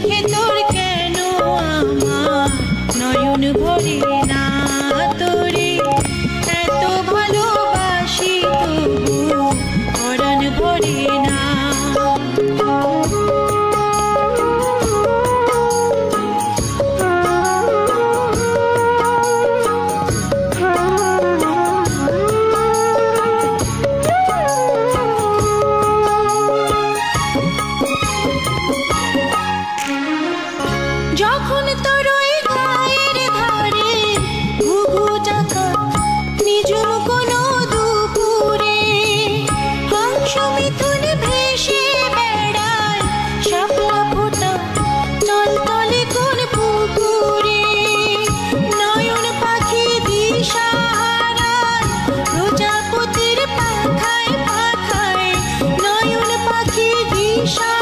দেখে তোর কেন আমার নয়ন ভরে না, তোরে এত ভালোবাসি তবু পরাণ ভরে না। যখন তোর ওই গায়ের ধারে ঘুঘু ডাকা নিজুম কোনো দুপুরে হংস মিথুন ভেসে বেড়ায় শাপলা ফোটা টলটলে কোন পুকুরে, নয়ন পাখি দিশা হারায় প্রজাপতির পাখায় পাখায়, নয়ন পাখি দিশা